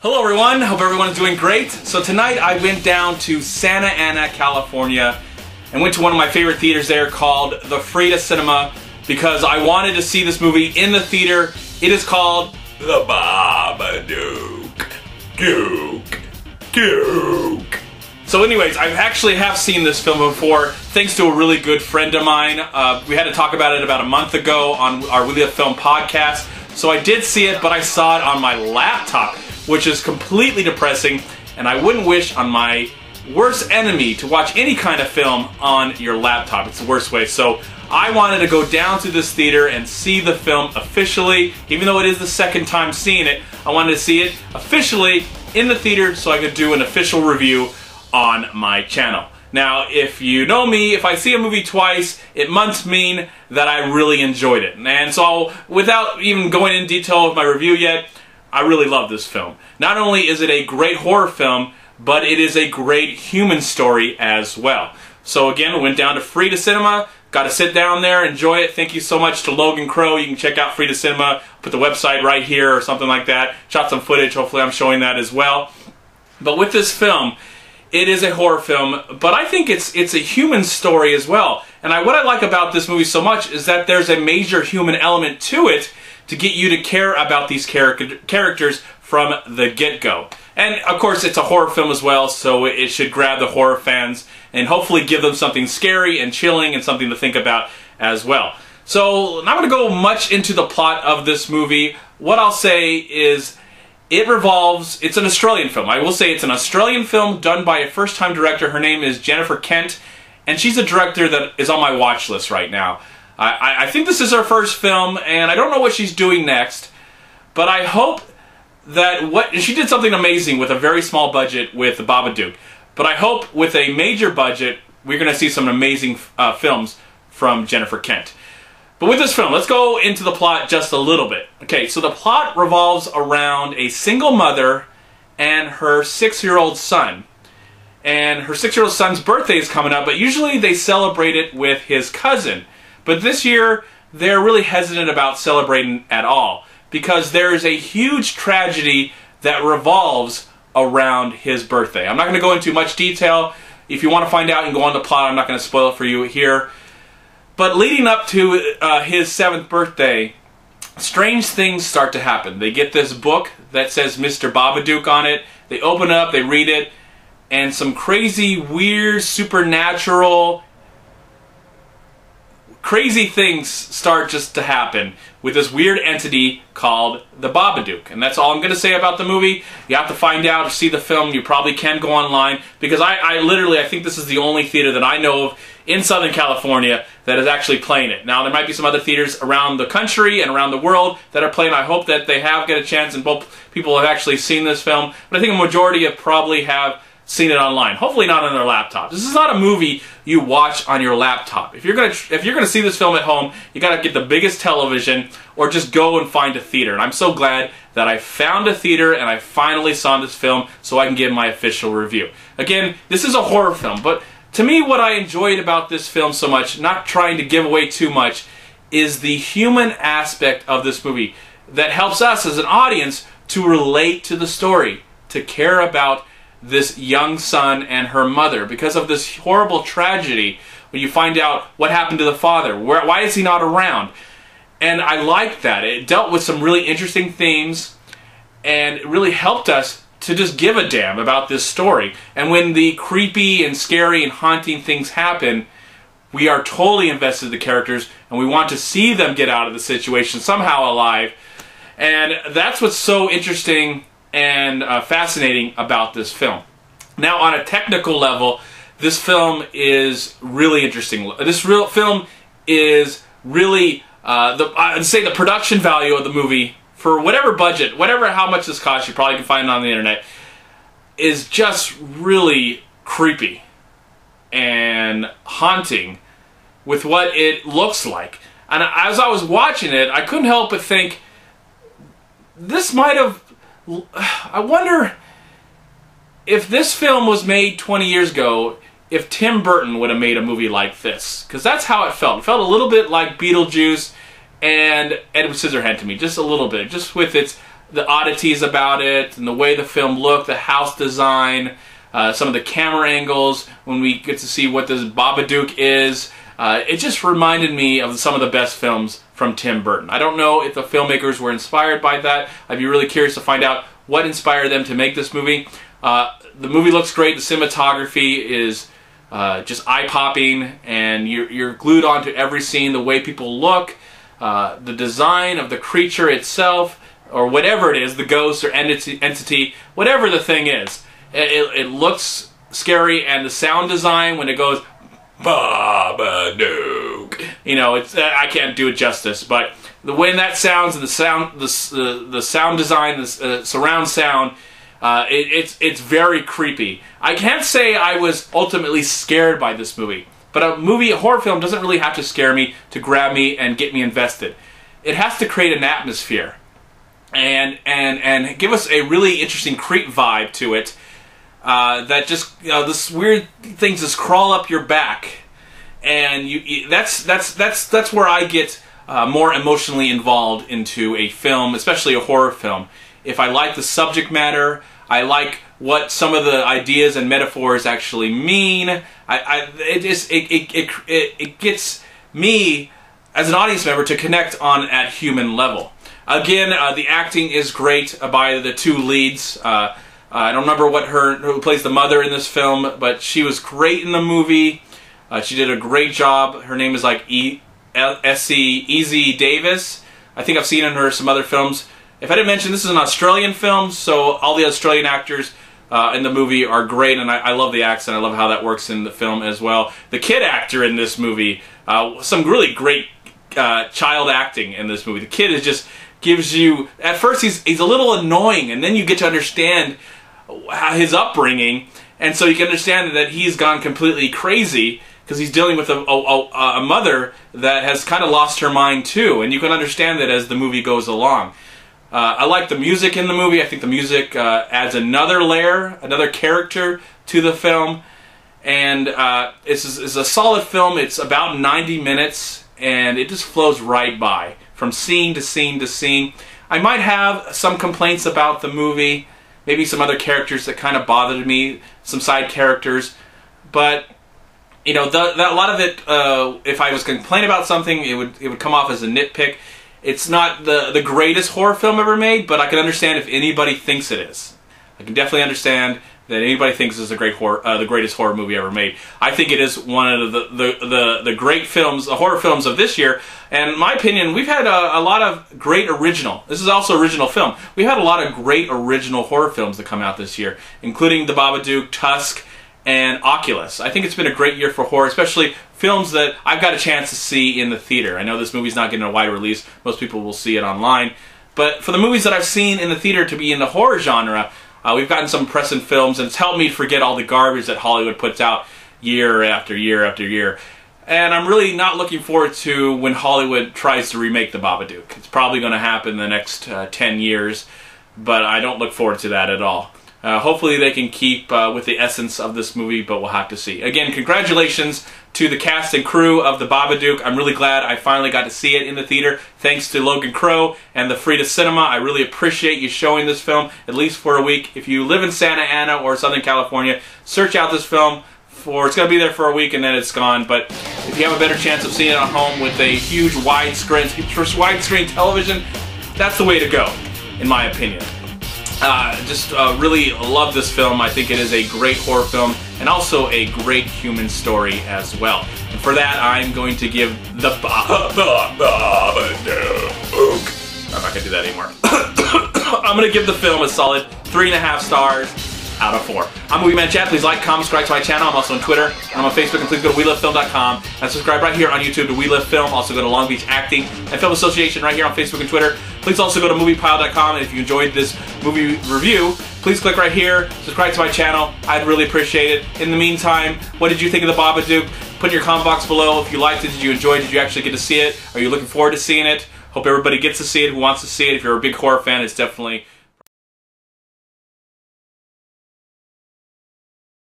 Hello everyone, hope everyone is doing great. So tonight I went down to Santa Ana, California and went to one of my favorite theaters there called the Frida Cinema because I wanted to see this movie in the theater. It is called The Babadook. Duke. So anyways, I actually have seen this film before thanks to a really good friend of mine. We had to talk about it about a month ago on our Really a Film podcast. So I did see it, but I saw it on my laptop, which is completely depressing, and I wouldn't wish on my worst enemy to watch any kind of film on your laptop. It's the worst way. So I wanted to go down to this theater and see the film officially. Even though it is the second time seeing it, I wanted to see it officially in the theater so I could do an official review on my channel. Now, if you know me, if I see a movie twice, it must mean that I really enjoyed it. And so, without even going in detail with my review yet, I really love this film. Not only is it a great horror film, but it is a great human story as well. So again, went down to Frida Cinema, got to sit down there, enjoy it. Thank you so much to Logan Crow. You can check out Frida Cinema, put the website right here or something like that. Shot some footage, hopefully I'm showing that as well. But with this film, it is a horror film, but I think it's a human story as well. And what I like about this movie so much is that there's a major human element to it to get you to care about these characters from the get-go. And of course it's a horror film as well, so it should grab the horror fans and hopefully give them something scary and chilling and something to think about as well. So I'm not going to go much into the plot of this movie. What I'll say is it's an Australian film. I will say it's an Australian film done by a first-time director. Her name is Jennifer Kent, and she's a director that is on my watch list right now. I think this is her first film, and I don't know what she's doing next, but I hope that she did something amazing with a very small budget with The Babadook. But I hope with a major budget, we're going to see some amazing films from Jennifer Kent. But with this film, let's go into the plot just a little bit. Okay, so the plot revolves around a single mother and her 6-year-old son. And her 6-year-old son's birthday is coming up, but usually they celebrate it with his cousin. But this year, they're really hesitant about celebrating at all because there is a huge tragedy that revolves around his birthday. I'm not going to go into much detail. If you want to find out and go on the plot, I'm not going to spoil it for you here. But leading up to his 7th birthday, strange things start to happen. They get this book that says Mr. Babadook on it. They open it up, they read it, and some crazy, weird, supernatural, crazy things start just to happen with this weird entity called the Babadook. And that's all I'm going to say about the movie. You have to find out or see the film. You probably can go online because I literally think this is the only theater that I know of in Southern California that is actually playing it. Now, there might be some other theaters around the country and around the world that are playing. I hope that they have get a chance and both people have actually seen this film. But I think a majority of probably have seen it online. Hopefully not on their laptop. This is not a movie you watch on your laptop. If you're gonna see this film at home, you gotta get the biggest television or just go and find a theater. And I'm so glad that I found a theater and I finally saw this film so I can give my official review. Again, this is a horror film, but to me what I enjoyed about this film so much, not trying to give away too much, is the human aspect of this movie that helps us as an audience to relate to the story, to care about this young son and her mother because of this horrible tragedy when you find out what happened to the father. Why is he not around? And I liked that. It dealt with some really interesting themes and it really helped us to just give a damn about this story. And when the creepy and scary and haunting things happen, we are totally invested in the characters and we want to see them get out of the situation somehow alive. And that's what's so interesting and fascinating about this film. Now, on a technical level, this film is really interesting. This film is really, I'd say the production value of the movie, for whatever budget, how much this costs, you probably can find it on the internet, is just really creepy and haunting with what it looks like. And as I was watching it, I couldn't help but think, this might have, I wonder if this film was made 20 years ago, if Tim Burton would have made a movie like this. Because that's how it felt. It felt a little bit like Beetlejuice and Edward Scissorhands to me. Just a little bit. Just with its the oddities about it and the way the film looked, the house design, some of the camera angles, when we get to see what this Babadook is. It just reminded me of some of the best films from Tim Burton. I don't know if the filmmakers were inspired by that. I'd be really curious to find out what inspired them to make this movie. The movie looks great. The cinematography is just eye-popping, and you're glued onto every scene. The way people look, the design of the creature itself, or whatever it is, the ghost or entity, whatever the thing is. It looks scary, and the sound design when it goes Babadook, you know, I can't do it justice, but the way that sounds and the sound design, the surround sound, it's very creepy. I can't say I was ultimately scared by this movie, but a horror film doesn't really have to scare me to grab me and get me invested. It has to create an atmosphere and give us a really interesting creep vibe to it. That just, you know, this weird things just crawl up your back, and that's where I get more emotionally involved into a film, especially a horror film. If I like the subject matter, I like what some of the ideas and metaphors actually mean. It gets me as an audience member to connect on at human level. Again, the acting is great by the two leads. I don't remember who plays the mother in this film, but she was great in the movie. She did a great job. Her name is like Easy Davis. I think I've seen in her some other films. If I didn't mention, this is an Australian film, so all the Australian actors in the movie are great, and I love the accent. I love how that works in the film as well. The kid actor in this movie, some really great child acting in this movie. The kid is just gives you, at first he's a little annoying, and then you get to understand his upbringing, and so you can understand that he's gone completely crazy because he's dealing with a mother that has kind of lost her mind too, and you can understand that as the movie goes along. I like the music in the movie. I think the music adds another layer, another character to the film, and it's a solid film. It's about 90 minutes, and it just flows right by from scene to scene to scene. I might have some complaints about the movie, maybe some other characters that kind of bothered me, some side characters, but you know, a lot of it, if I was complaining about something, it would come off as a nitpick. It's not the greatest horror film ever made, but I can understand if anybody thinks it is. I can definitely understand that anybody thinks it's the greatest horror movie ever made. I think it is one of the great films, the horror films of this year. And in my opinion, we've had a lot of great original. This is also original film. We've had a lot of great original horror films that come out this year, including The Babadook, Tusk, and Oculus. I think it's been a great year for horror, especially films that I've got a chance to see in the theater. I know this movie's not getting a wide release. Most people will see it online. But for the movies that I've seen in the theater to be in the horror genre, we've gotten some impressive films, and it's helped me forget all the garbage that Hollywood puts out year after year after year. And I'm really not looking forward to when Hollywood tries to remake The Babadook. It's probably going to happen in the next 10 years, but I don't look forward to that at all. Hopefully they can keep with the essence of this movie, but we'll have to see. Again, congratulations to the cast and crew of The Babadook. I'm really glad I finally got to see it in the theater, thanks to Logan Crow and the Frida Cinema. I really appreciate you showing this film, at least for a week. If you live in Santa Ana or Southern California, search out this film. It's going to be there for a week and then it's gone. But if you have a better chance of seeing it at home with a huge widescreen television, that's the way to go, in my opinion. Really love this film. I think it is a great horror film and also a great human story as well. And for that, I'm going to give The Babadook. I'm not going to do that anymore. I'm going to give the film a solid 3.5 stars out of 4. I'm MovieManCHAD. Please like, comment, subscribe to my channel. I'm also on Twitter. I'm on Facebook, and please go to WeLiveFilm.com and subscribe right here on YouTube to We Live Film. Also go to Long Beach Acting and Film Association right here on Facebook and Twitter. Please also go to MoviePile.com, and if you enjoyed this movie review, please click right here, subscribe to my channel. I'd really appreciate it. In the meantime, what did you think of The Babadook? Put in your comment box below if you liked it, did you enjoy it, did you actually get to see it? Are you looking forward to seeing it? Hope everybody gets to see it who wants to see it. If you're a big horror fan, it's definitely